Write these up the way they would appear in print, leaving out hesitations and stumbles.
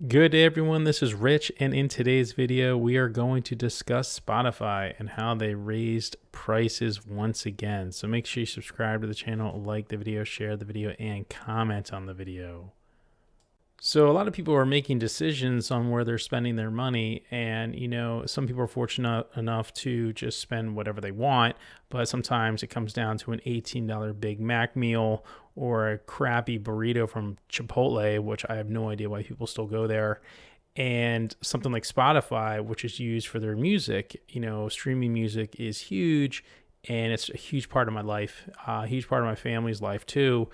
Good day, everyone. This is Rich, and in today's video, we are going to discuss Spotify and how they raised prices once again. So make sure you subscribe to the channel, like the video, share the video, and comment on the video. So a lot of people are making decisions on where they're spending their money, and some people are fortunate enough to just spend whatever they want, but sometimes it comes down to an $18 Big Mac meal or a crappy burrito from Chipotle, which I have no idea why people still go there, and something like Spotify, which is used for their music. Streaming music is huge, and it's a huge part of my life, a huge part of my family's life too.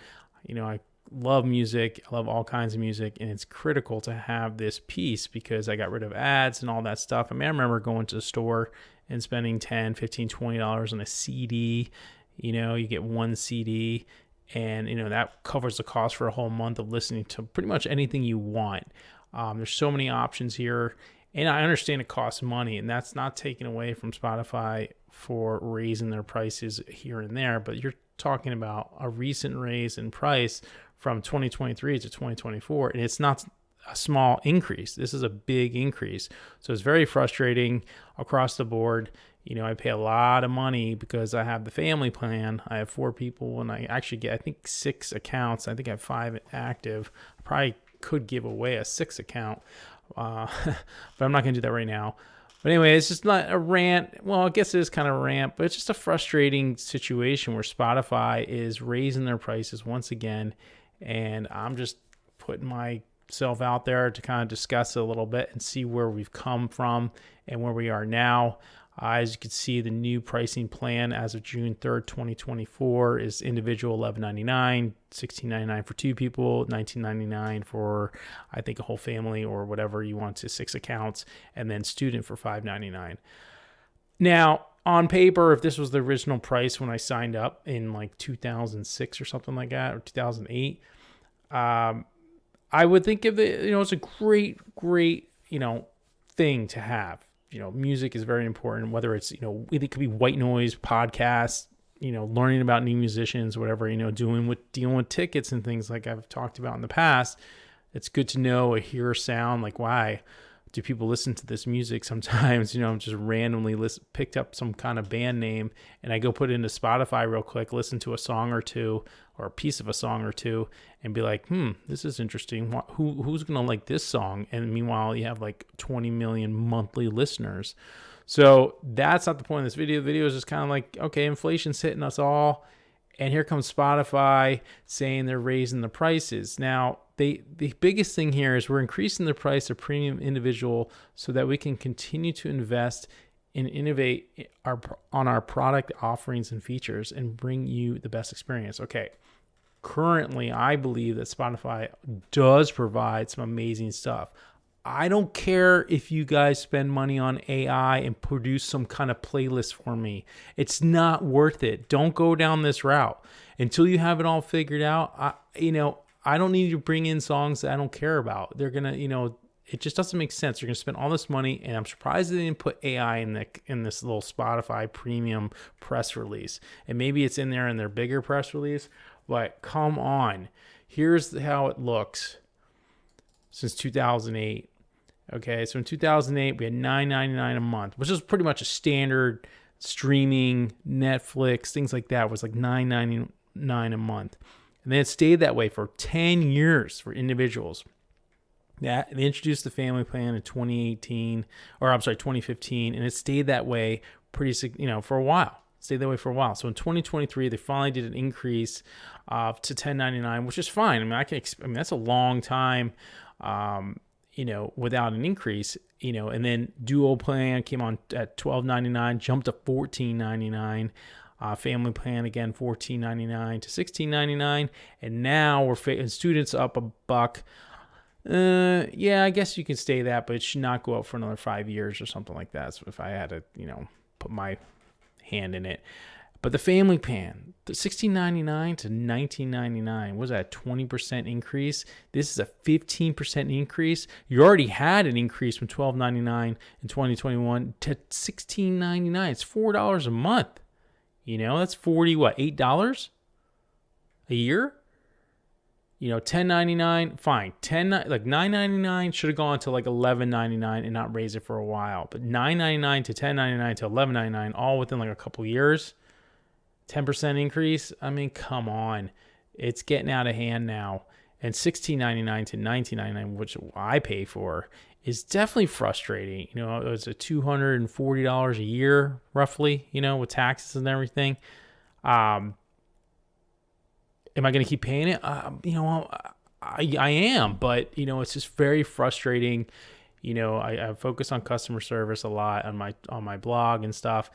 I love music. I love all kinds of music, and it's critical to have this piece because I got rid of ads and all that stuff. I remember going to the store and spending $10, $15, $20 on a CD. You get one CD, and that covers the cost for a whole month of listening to pretty much anything you want. There's so many options here, and I understand it costs money, and that's not taken away from Spotify for raising their prices here and there, but you're talking about a recent raise in price from 2023 to 2024, and it's not a small increase. This is a big increase. So it's very frustrating across the board. I pay a lot of money because I have the family plan. I have 4 people, and I actually get, I think, 6 accounts. I think I have 5 active. I probably could give away a 6th account, but I'm not going to do that right now. But anyway, it's just not a rant. Well, I guess it is kind of a rant, but it's just a frustrating situation where Spotify is raising their prices once again. And I'm just putting myself out there to kind of discuss it a little bit and see where we've come from and where we are now. As you can see, the new pricing plan as of June 3rd, 2024 is individual $11.99, $16.99 for 2 people, $19.99 for, I think, a whole family or whatever you want to 6 accounts, and then student for $5.99. Now, on paper, if this was the original price when I signed up in like 2006 or something like that, or 2008, I would think of it, it's a great, thing to have. Music is very important, whether it's, it could be white noise, podcasts, learning about new musicians, whatedever, dealing with tickets and things like I've talked about in the past. It's good to know or hear a sound like, why do people listen to this music sometimes? I'm just randomly picked up some kind of band name, and I go put it into Spotify real quick, listen to a song or two or a piece of a song or two, and be like, this is interesting. Who's going to like this song? And meanwhile, you have like 20 million monthly listeners. So that's not the point of this video. The video is just kind of like, okay, inflation's hitting us all. And here comes Spotify saying they're raising the prices. Now, the biggest thing here is we're increasing the price of premium individual so that we can continue to invest and innovate on our product offerings and features and bring you the best experience. Okay, currently, I believe that Spotify does provide some amazing stuff. I don't care if you guys spend money on AI and produce some kind of playlist for me. It's not worth it. Don't go down this route until you have it all figured out. I don't need you to bring in songs that I don't care about. They're going to, it just doesn't make sense. You're going to spend all this money, and I'm surprised they didn't put AI in this little Spotify premium press release. And maybe it's in there in their bigger press release, but come on. Here's how it looks since 2008. Okay, so in 2008, we had $9.99 a month, which is pretty much a standard streaming, Netflix, things like that was like $9.99 a month. And then it stayed that way for 10 years for individuals. They introduced the family plan in 2015, and it stayed that way for a while. Stayed that way for a while. So in 2023, they finally did an increase to $10.99, which is fine. I mean, that's a long time. Without an increase, and then dual plan came on at $12.99, jumped to $14.99. Family plan again, $14.99 to $16.99, and now we're students up $1. I guess you can stay that, but it should not go up for another 5 years or something like that. So if I had to, put my hand in it. But the family plan, the $16.99 to $19.99, was that a 20% increase? This is a 15% increase. You already had an increase from $12.99 in 2021 to $16.99. It's $4 a month. That's $8 a year? You know, $10.99, fine. Like $9.99 should have gone to like $11.99 and not raise it for a while. But $9.99 to $10.99 to $11.99, all within like a couple years, 10% increase. I mean, come on, it's getting out of hand now. And $16.99 to $19.99, which I pay for, is definitely frustrating. You know, it's a $240 a year roughly. You know, with taxes and everything. Am I going to keep paying it? You know, I am, but you know, it's just very frustrating. You know, I focus on customer service a lot on my blog and stuff,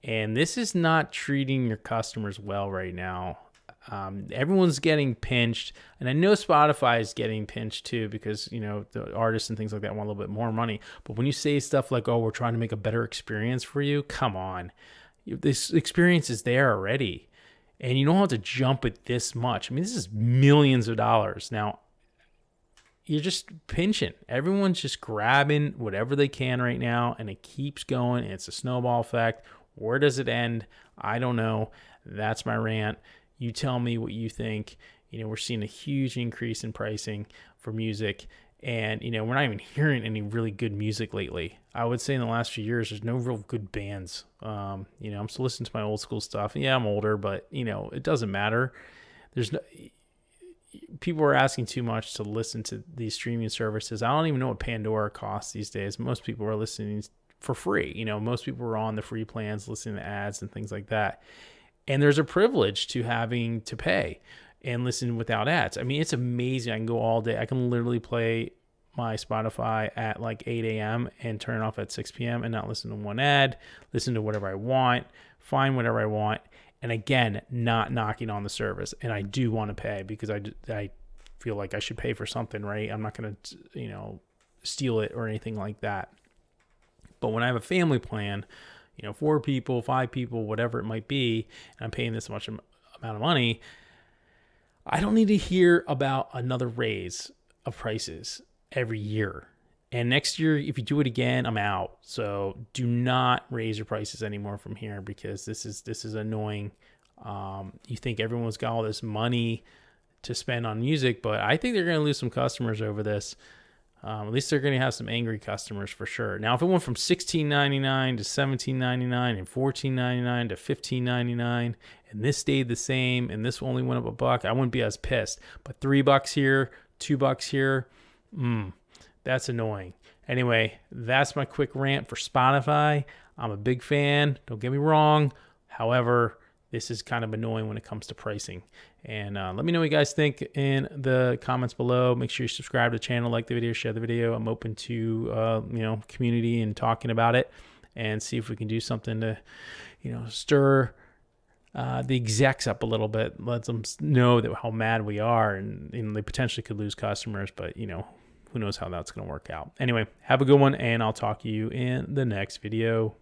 and this is not treating your customers well right now. Everyone's getting pinched, and I know Spotify is getting pinched too because, you know, the artists and things like that want a little bit more money. But when you say stuff like, "Oh, we're trying to make a better experience for you," come on, this experience is there already. And you don't have to jump it this much. I mean, this is millions of dollars. Now, you're just pinching. Everyone's just grabbing whatever they can right now, and it keeps going. And it's a snowball effect. Where does it end? I don't know. That's my rant. You tell me what you think. You know, we're seeing a huge increase in pricing for music. And, you know, we're not even hearing any really good music lately. I would say in the last few years, there's no real good bands. You know, I'm still listening to my old school stuff. Yeah, I'm older, but, you know, it doesn't matter. People are asking too much to listen to these streaming services. I don't even know what Pandora costs these days. Most people are listening for free. You know, most people are on the free plans, listening to ads and things like that. And there's a privilege to having to pay and listen without ads. I mean, it's amazing. I can go all day. I can literally play my Spotify at like 8 a.m. and turn it off at 6 p.m. and not listen to one ad, listen to whatever I want, find whatever I want. And again, not knocking on the service. And I do want to pay because I feel like I should pay for something, right? I'm not going to, you know, steal it or anything like that. But when I have a family plan, you know, 4 people, 5 people, whatever it might be, and I'm paying this much amount of money, I don't need to hear about another raise of prices every year. And next year, if you do it again, I'm out. So do not raise your prices anymore from here because this is annoying. You think everyone's got all this money to spend on music, but I think they're going to lose some customers over this. At least they're going to have some angry customers for sure. Now, if it went from $16.99 to $17.99 and $14.99 to $15.99, and this stayed the same, and this only went up $1, I wouldn't be as pissed. But $3 here, $2 here, that's annoying. Anyway, that's my quick rant for Spotify. I'm a big fan. Don't get me wrong. However, this is kind of annoying when it comes to pricing. And let me know what you guys think in the comments below. Make sure you subscribe to the channel, like the video, share the video. I'm open to you know, community and talking about it, and see if we can do something to, you know, stir the execs up a little bit. Let them know that how mad we are, and you know, they potentially could lose customers, but you know, who knows how that's going to work out. Anyway, have a good one, and I'll talk to you in the next video.